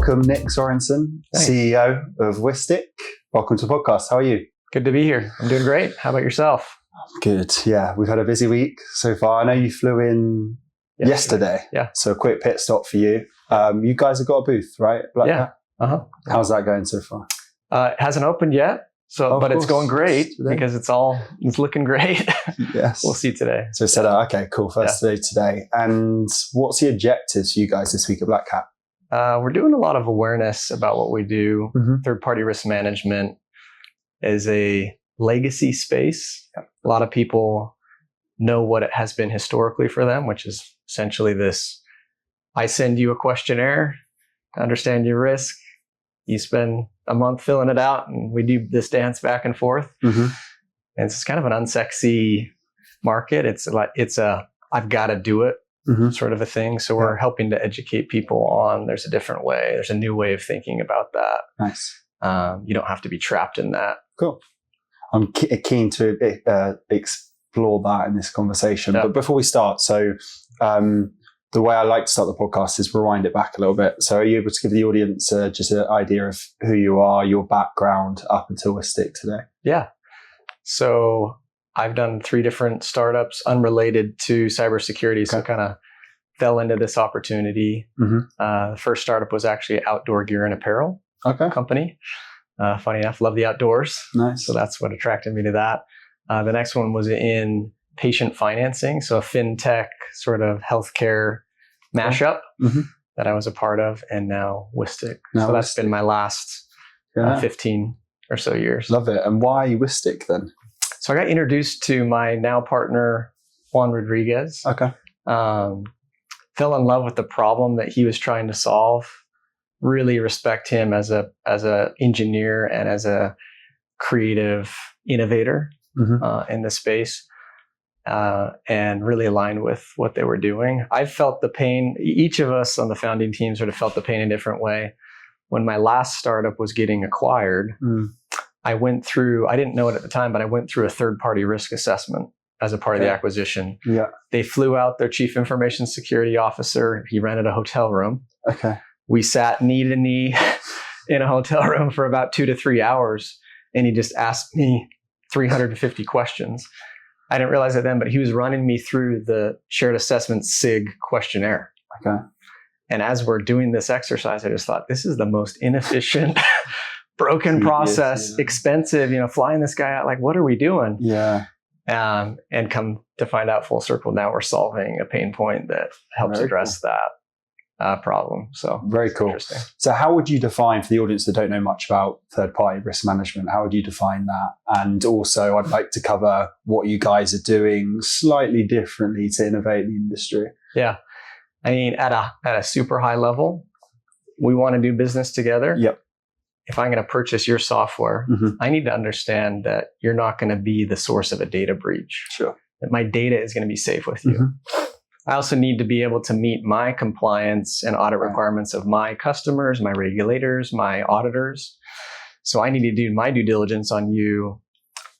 Welcome, Nick Sorenson, Thanks. CEO of Whistic. Welcome to the podcast. How are you? Good to be here. I'm doing great. How about yourself? Good. Yeah, we've had a busy week so far. I know you flew in yesterday. Yeah. So a quick pit stop for you. You guys have got a booth, right? BlackHat? Yeah. Uh-huh. How's that going so far? It hasn't opened yet, but it's going great Today? because it's looking great. Yes. We'll see today. So set up. Okay, cool. First day today. And what's the objectives for you guys this week at BlackHat? We're doing a lot of awareness about what we do. Mm-hmm. Third-party risk management is a legacy space. A lot of people know what it has been historically for them, which is essentially this: I send you a questionnaire to understand your risk. You spend a month filling it out, and we do this dance back and forth. Mm-hmm. And it's kind of an unsexy market. It's a I've got to do it sort of a thing. So we're helping to educate people on there's a different way. There's a new way of thinking about that. Nice. You don't have to be trapped in that. Cool. I'm keen to explore that in this conversation. Yeah. But before we start, the way I like to start the podcast is rewind it back a little bit. So are you able to give the audience just an idea of who you are, your background up until Whistic today? Yeah. So I've done 3 different startups unrelated to cybersecurity. So I kind of fell into this opportunity. Mm-hmm. The first startup was actually an outdoor gear and apparel company. Funny enough, love the outdoors. Nice. So that's what attracted me to that. The next one was in patient financing. So a fintech sort of healthcare mashup that I was a part of, and now Whistic. So that's been my last 15 or so years. Love it. And why Whistic then? So I got introduced to my now partner, Juan Rodriguez. Okay. Fell in love with the problem that he was trying to solve. Really respect him as a engineer and as a creative innovator in the space, and really aligned with what they were doing. I felt the pain. Each of us on the founding team sort of felt the pain in a different way. When my last startup was getting acquired, I didn't know it at the time, but I went through a third-party risk assessment as a part of the acquisition. Yeah. They flew out their chief information security officer. He rented a hotel room. Okay. We sat knee to knee in a hotel room for about 2 to 3 hours, and he just asked me 350 questions. I didn't realize it then, but he was running me through the shared assessment SIG questionnaire. Okay. And as we're doing this exercise, I just thought, this is the most inefficient, broken process, expensive, flying this guy out. Like, what are we doing? Yeah. And come to find out full circle, now we're solving a pain point that helps address that problem. So very cool. Interesting. So how would you define, for the audience that don't know much about third-party risk management, how would you define that? And also I'd like to cover what you guys are doing slightly differently to innovate the industry. Yeah. I mean, at a super high level, we want to do business together. Yep. If I'm going to purchase your software, I need to understand that you're not going to be the source of a data breach. Sure. That my data is going to be safe with you. I also need to be able to meet my compliance and audit requirements of my customers, my regulators, my auditors. So I need to do my due diligence on you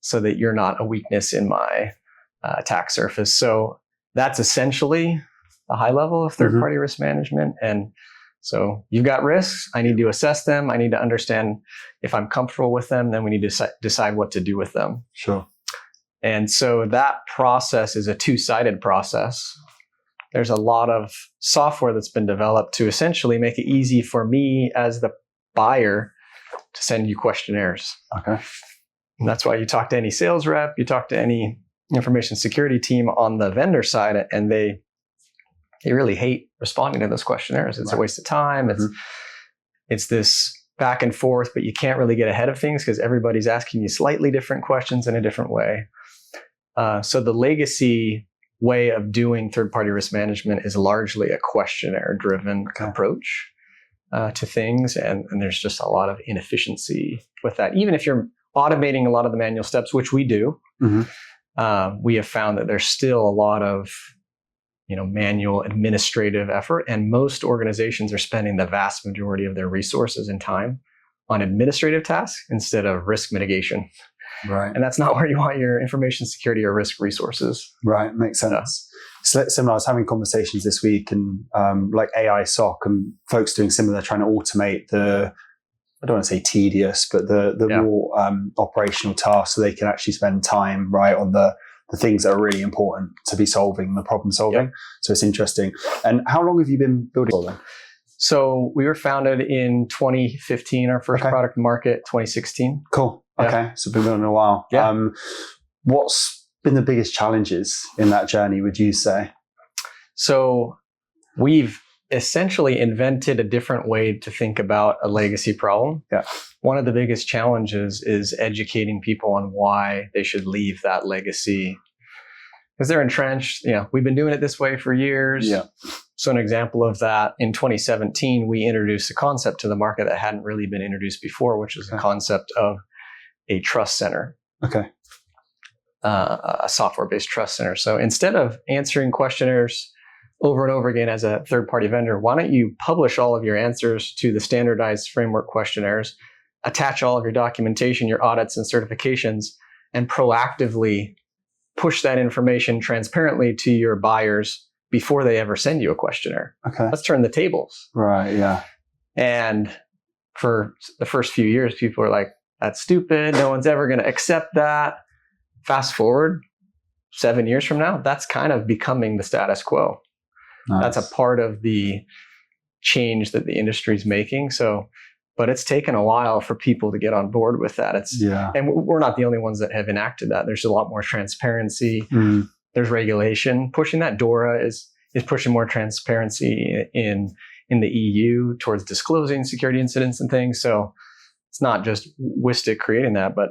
so that you're not a weakness in my attack surface. So that's essentially the high level of third-party risk management. And so you've got risks. I need to assess them. I need to understand if I'm comfortable with them. Then we need to decide what to do with them. Sure. And so that process is a 2-sided process. There's a lot of software that's been developed to essentially make it easy for me as the buyer to send you questionnaires. Okay. And that's why you talk to any sales rep, you talk to any information security team on the vendor side, and they really hate responding to those questionnaires. It's a waste of time. It's this back and forth, but you can't really get ahead of things because everybody's asking you slightly different questions in a different way. So the legacy way of doing third-party risk management is largely a questionnaire-driven approach to things, and there's just a lot of inefficiency with that. Even if you're automating a lot of the manual steps, which we do, we have found that there's still a lot of manual administrative effort, and most organizations are spending the vast majority of their resources and time on administrative tasks instead of risk mitigation. Right. And that's not where you want your information security or risk resources. Right. Makes sense. So similar, I was having conversations this week and like AI SOC and folks doing similar, trying to automate I don't want to say tedious, but the more operational tasks so they can actually spend time on the things that are really important to be solving, the problem solving. Yep. So it's interesting. And how long have you been building all them? So we were founded in 2015, our first product market, 2016. Cool. Yeah. Okay. So been building a while. Yeah. What's been the biggest challenges in that journey, would you say? So we've essentially invented a different way to think about a legacy problem. Yeah. One of the biggest challenges is educating people on why they should leave that legacy, because they're entrenched. We've been doing it this way for years. Yeah. So an example of that, in 2017, we introduced a concept to the market that hadn't really been introduced before, which is the concept of a trust center. Okay. A software-based trust center. So instead of answering questionnaires over and over again as a third-party vendor, why don't you publish all of your answers to the standardized framework questionnaires, attach all of your documentation, your audits and certifications, and proactively push that information transparently to your buyers before they ever send you a questionnaire. Okay. Let's turn the tables. Right, yeah. And for the first few years, people were like, that's stupid. No one's ever going to accept that. Fast forward 7 years from now, that's kind of becoming the status quo. Nice. That's a part of the change that the industry is making. So, but it's taken a while for people to get on board with that. And we're not the only ones that have enacted that. There's a lot more transparency. There's regulation pushing that. DORA is pushing more transparency in the EU towards disclosing security incidents and things. So it's not just Whistic creating that, but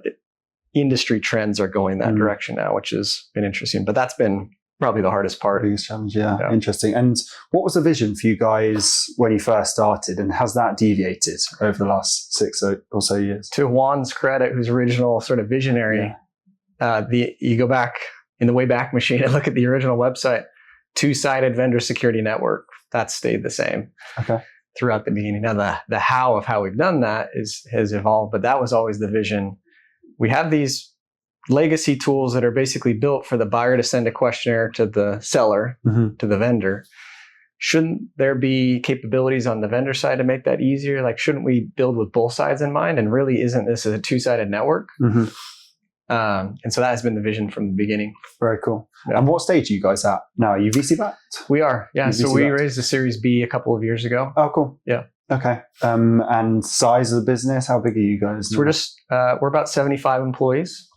industry trends are going that direction now, which has been interesting. But that's been probably the hardest part. Biggest challenge, yeah. Interesting. And what was the vision for you guys when you first started, and has that deviated over the last 6 or so years? To Juan's credit, who's original sort of visionary, you go back in the Wayback Machine and look at the original website, two-sided vendor security network. That stayed the same throughout the beginning. Now the how of how we've done that has evolved, but that was always the vision. We have these legacy tools that are basically built for the buyer to send a questionnaire to the seller, to the vendor. Shouldn't there be capabilities on the vendor side to make that easier? Like, shouldn't we build with both sides in mind? And really, isn't this a two-sided network? And so that has been the vision from the beginning. Very cool. Yeah. And what stage are you guys at now? Are you VC backed? We are, yeah. So we raised a Series B a couple of years ago. Oh, cool. Yeah. Okay. And size of the business, how big are you guys? So we're about 75 employees.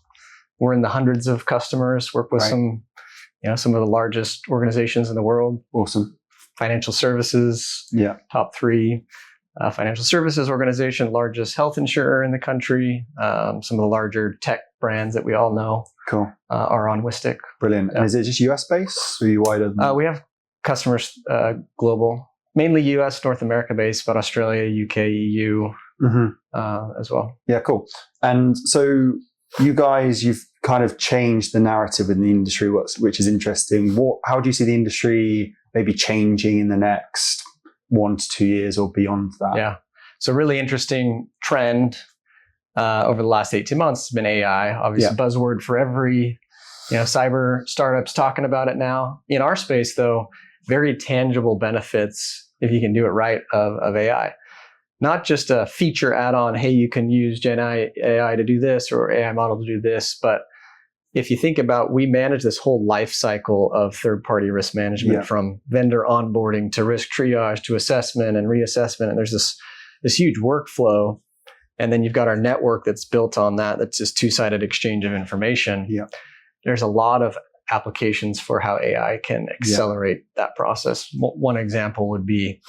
We're in the hundreds of customers, work with some of the largest organizations in the world. Awesome. Financial services, top 3 financial services organization, largest health insurer in the country. Some of the larger tech brands that we all know are on Whistic. Brilliant. And is it just US based or are you wider than we have customers global, mainly US, North America based, but Australia, UK, EU as well. Yeah, cool. And so you guys, you've kind of changed the narrative in the industry, which is interesting. How do you see the industry maybe changing in the next 1 to 2 years or beyond that? Yeah. So really interesting trend over the last 18 months has been AI. Obviously, buzzword for every cyber startups talking about it now. In our space, though, very tangible benefits if you can do it right of AI. Not just a feature add-on, hey, you can use Gen AI to do this or AI model to do this, but if you think about, we manage this whole life cycle of third-party risk management from vendor onboarding to risk triage to assessment and reassessment. And there's this huge workflow. And then you've got our network that's built on that. That's just two-sided exchange of information. Yeah. There's a lot of applications for how AI can accelerate that process. One example would be,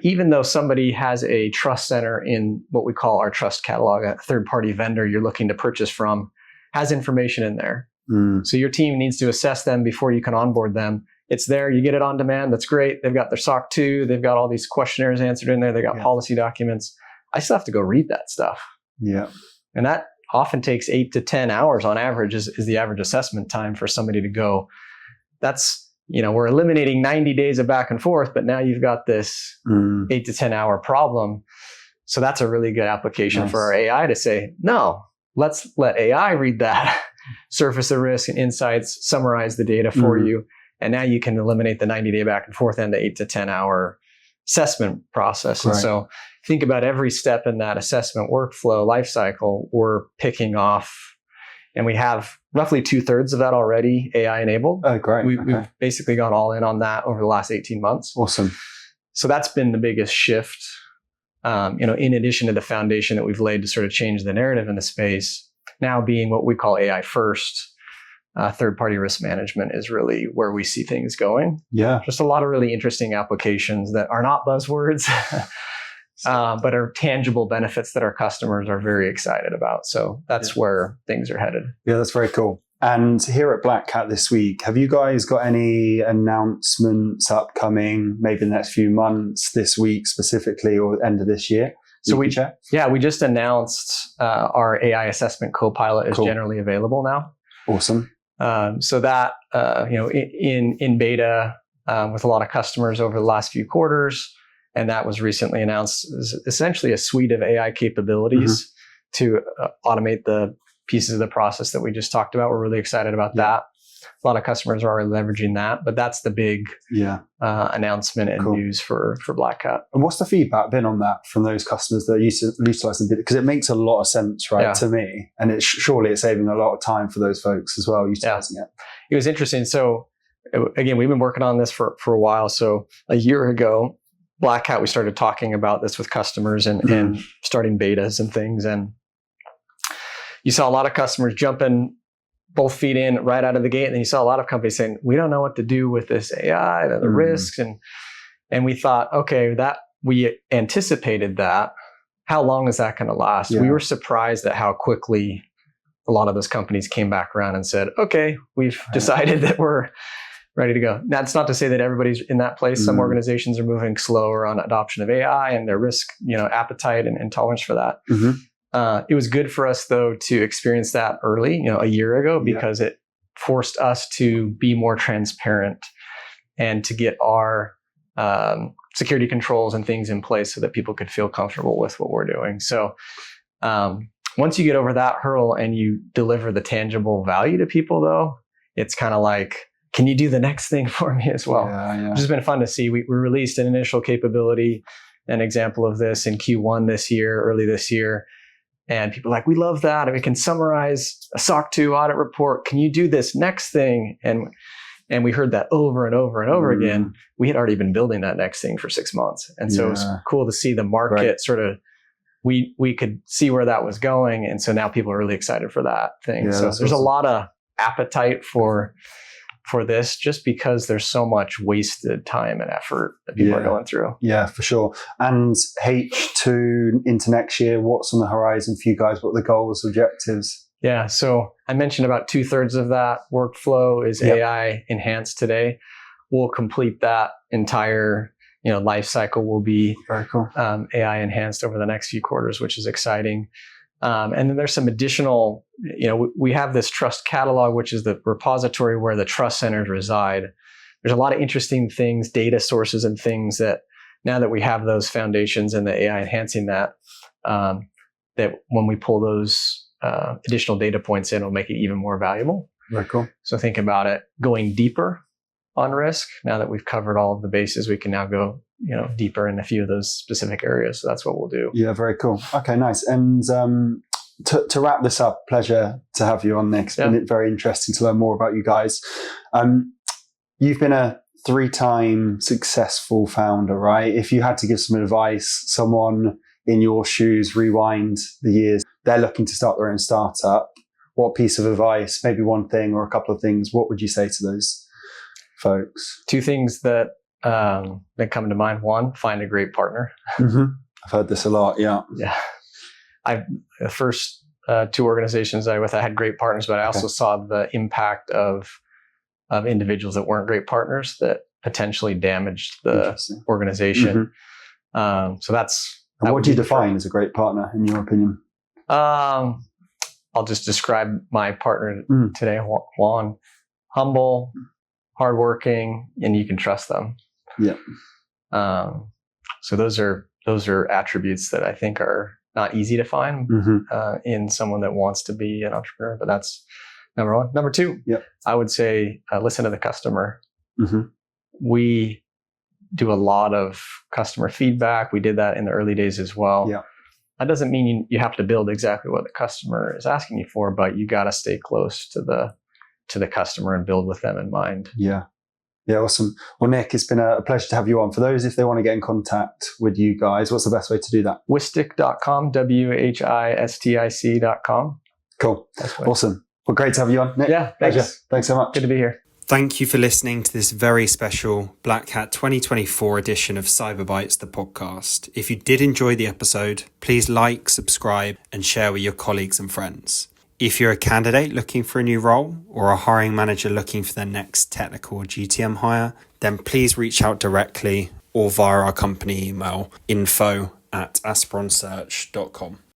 even though somebody has a trust center in what we call our trust catalog, a third-party vendor you're looking to purchase from, has information in there. So your team needs to assess them before you can onboard them. It's there. You get it on demand. That's great. They've got their SOC 2. They've got all these questionnaires answered in there. They've got policy documents. I still have to go read that stuff. Yeah. And that often takes 8 to 10 hours on average is the average assessment time for somebody to go. That's, we're eliminating 90 days of back and forth, but now you've got this 8 to 10 hour problem. So that's a really good application for our AI to say, no, let's let AI read that, surface the risk and insights, summarize the data for you. And now you can eliminate the 90-day back and forth and the 8 to 10 hour assessment process. Right. And so think about every step in that assessment workflow lifecycle. We're picking off, and we have roughly 2/3 of that already AI enabled. Oh, great. We've basically gone all in on that over the last 18 months. Awesome. So that's been the biggest shift. In addition to the foundation that we've laid to sort of change the narrative in the space, now being what we call AI first, third-party risk management is really where we see things going. Yeah. Just a lot of really interesting applications that are not buzzwords, but are tangible benefits that our customers are very excited about. So that's where things are headed. Yeah, that's very cool. And here at BlackHat this week, have you guys got any announcements upcoming, maybe in the next few months, this week specifically, or end of this year? So we just announced our AI assessment copilot is generally available now. Awesome. So that in beta with a lot of customers over the last few quarters, and that was recently announced, is essentially a suite of AI capabilities to automate the pieces of the process that we just talked about. We're really excited about that. A lot of customers are already leveraging that, but that's the big announcement and news for BlackHat. And what's the feedback been on that from those customers that are utilizing it? Because it makes a lot of sense, right, to me. And it's surely it's saving a lot of time for those folks as well, utilizing it. It was interesting. So again, we've been working on this for a while. So a year ago, BlackHat, we started talking about this with customers and starting betas and things. And you saw a lot of customers jumping both feet in right out of the gate. And then you saw a lot of companies saying, we don't know what to do with this AI, the risks. And we thought, okay, that we anticipated that. How long is that going to last? We were surprised at how quickly a lot of those companies came back around and said, okay, we've decided that we're ready to go. That's not to say that everybody's in that place. Some organizations are moving slower on adoption of AI and their risk, appetite and tolerance for that. It was good for us, though, to experience that early, a year ago, because it forced us to be more transparent and to get our security controls and things in place so that people could feel comfortable with what we're doing. So once you get over that hurdle and you deliver the tangible value to people, though, it's kind of like, can you do the next thing for me as well? Which has been fun to see. We released an initial capability, an example of this in Q1 early this year. And people are like, we love that. And we can summarize a SOC 2 audit report. Can you do this next thing? And we heard that over and over and over again. We had already been building that next thing for 6 months. And so it was cool to see the market sort of, we could see where that was going. And so now people are really excited for that thing. Yeah, so there's a lot of appetite for this, just because there's so much wasted time and effort that people are going through. Yeah, for sure. And H2 into next year, what's on the horizon for you guys? What are the goals, objectives? Yeah, so I mentioned about 2/3 of that workflow is AI enhanced today. We'll complete that entire life cycle will be very cool. AI enhanced over the next few quarters, which is exciting. And then there's some additional, we have this trust catalog, which is the repository where the trust centers reside. There's a lot of interesting things, data sources and things that now that we have those foundations and the AI enhancing that, that when we pull those additional data points in, it'll make it even more valuable. Very cool. So think about it going deeper on risk. Now that we've covered all of the bases, we can now go deeper in a few of those specific areas. So that's what we'll do. Yeah, very cool. Okay, nice. And to wrap this up, pleasure to have you on, Nick. It's been very interesting to learn more about you guys. You've been a 3-time successful founder, right? If you had to give some advice, someone in your shoes, rewind the years, they're looking to start their own startup, what piece of advice, maybe one thing or a couple of things, what would you say to those folks? 2 things that come to mind. One, find a great partner. I've heard this a lot. Yeah. The first 2 organizations I had great partners, but I also saw the impact of individuals that weren't great partners that potentially damaged the organization. So that's. And what do you define as a great partner, in your opinion? I'll just describe my partner today, Juan. Humble, hardworking, and you can trust them. Yeah. So those are attributes that I think are not easy to find in someone that wants to be an entrepreneur. But that's number one. Number two, I would say listen to the customer. We do a lot of customer feedback. We did that in the early days as well. That doesn't mean you have to build exactly what the customer is asking you for, but you got to stay close to the customer and build with them in mind. Yeah, awesome. Well, Nick, it's been a pleasure to have you on. For those, if they want to get in contact with you guys, what's the best way to do that? Whistic.com, WHISTIC.com. Cool. Awesome. Well, great to have you on, Nick. Yeah, thanks. Thanks so much. Good to be here. Thank you for listening to this very special BlackHat 2024 edition of CyberBytes, the podcast. If you did enjoy the episode, please like, subscribe, and share with your colleagues and friends. If you're a candidate looking for a new role or a hiring manager looking for their next technical GTM hire, then please reach out directly or via our company email info@aspironsearch.com.